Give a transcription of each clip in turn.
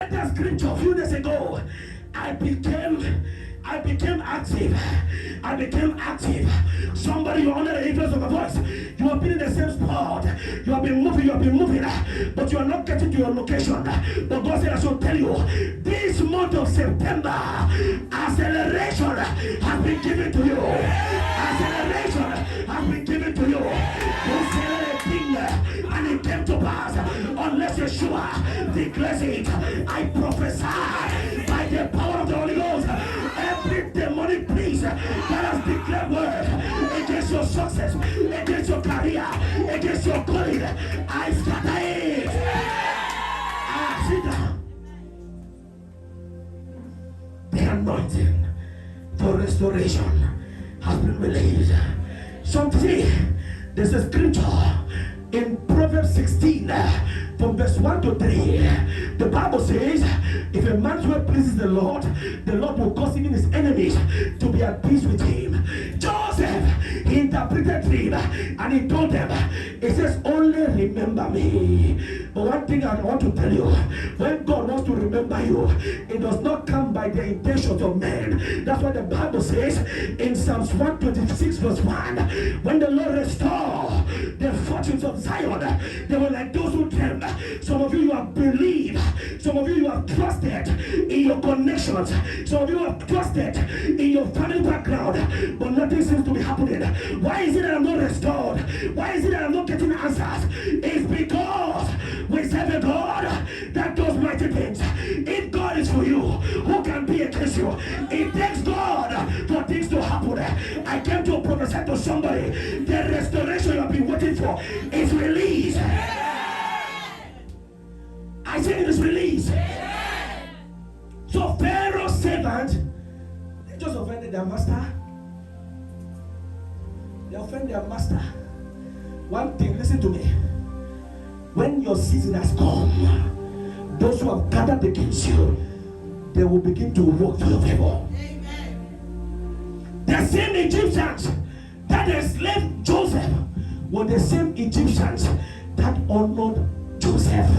That scripture a few days ago, I became active. I became active. Somebody, you're under the influence of a voice. You have been in the same spot. You have been moving, but you are not getting to your location. But God said I should tell you, this month of September, acceleration has been given to you. Acceleration has been given to you. Don't say anything, and it came to pass unless Yeshua declares it. I prophesy by the power of the Holy Ghost. Every demonic priest that has declared word against your success, against your career, against your calling, I scatter it. Sit down. The anointing for restoration has been released. Something, there's a scripture in Proverbs 16 from verse 1 to 3. The Bible says, if a man's way pleases the Lord will cause even his enemies to be at peace with him. Joseph, he interpreted dream and he told them, it says, only remember me. But one thing I want to tell you, when God wants to remember you, it does not come by the intentions of men. That's why the Bible says in Psalms 126 verse 1, when the Lord restored the fortunes of Zion, they were like those who dreamed. Some of you have believed. Some of you have trusted in your connections. Some of you have trusted in your family background, but nothing seems to be happening. Why is it that I'm not restored? Why is it that I'm not getting answers? It's because we serve a God that does mighty things. If God is for you, who can be against you? It takes God for things to happen. I came to prophesy to somebody, the restoration you have been waiting for is released. I said it is released. So Pharaoh's servant, they just offended their master. They offended their master. One thing, listen to me. When your season has come, those who have gathered against you, they will begin to work for your favor. The same Egyptians that enslaved Joseph were the same Egyptians that honored Joseph.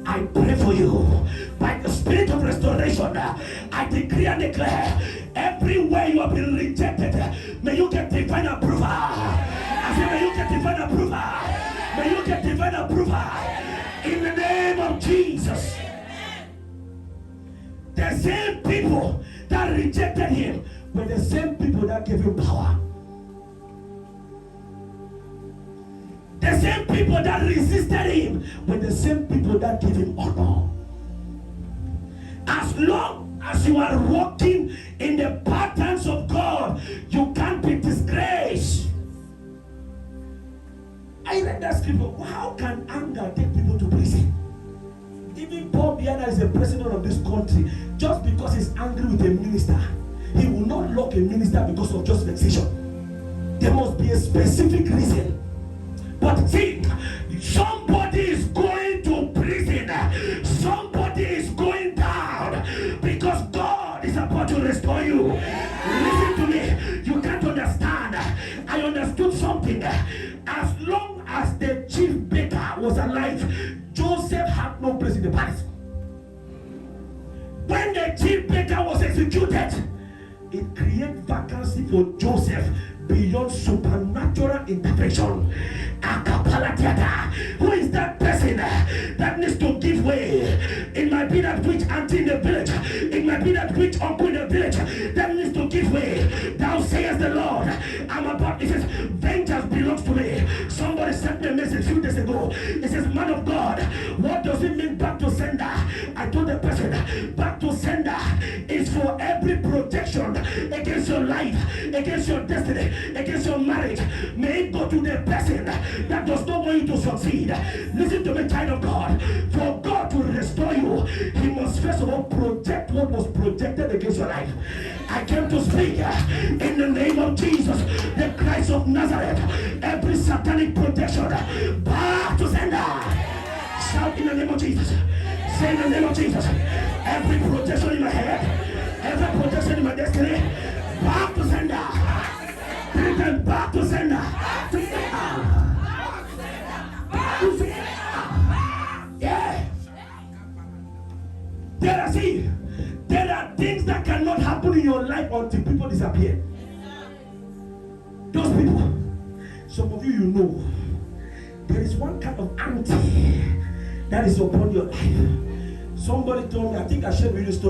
I pray for you by the spirit of restoration. I decree and declare, everywhere you have been rejected, may you get divine approval. I say, may you get divine approval. May you get divine approval in the name of Jesus. The same people that rejected him were the same people that gave him power. The same people that resisted him were the same people that gave him honor. As long as you are walking in the patterns of God, you can't be disgraced. I read that scripture. How can anger take people to prison? Even Paul Biana is the president of this country. Just because he's angry with a minister, he will not lock a minister because of just vexation. There must be a specific reason. But see, somebody is going to prison. Somebody is going down because God is about to restore you. Listen to me. You can't understand. I understood something. As long as the chief baker was alive, Joseph had no place in the palace. When the chief baker was executed, it created vacancy for Joseph beyond supernatural intervention. Who is that person that needs to give way? It might be that rich auntie in the village. It might be that rich uncle in the village that needs to give way. Thou sayest the Lord, I'm about, it says, vengeance belongs to me. Somebody sent me a message a few days ago. It says, man of God, what does it mean back to sender? I told the person, back to sender is for every protection against your life, against your destiny, against your marriage. May it go to the person that does not want you to succeed. Listen to me, child of God. For God to restore you, he must first of all protect what was projected against your life. I came to speak in the name of Jesus, the Christ of Nazareth. Every satanic protection, back to sender. Shout in the name of Jesus. Say in the name of Jesus. Every protection in my head, every protection in my destiny, back to sender. Bring them back to sender. Yeah. There are things that cannot happen in your life until people disappear. Those people, some of you know, there is one kind of anti that is upon your life. Somebody told me, I think I shared with you the story.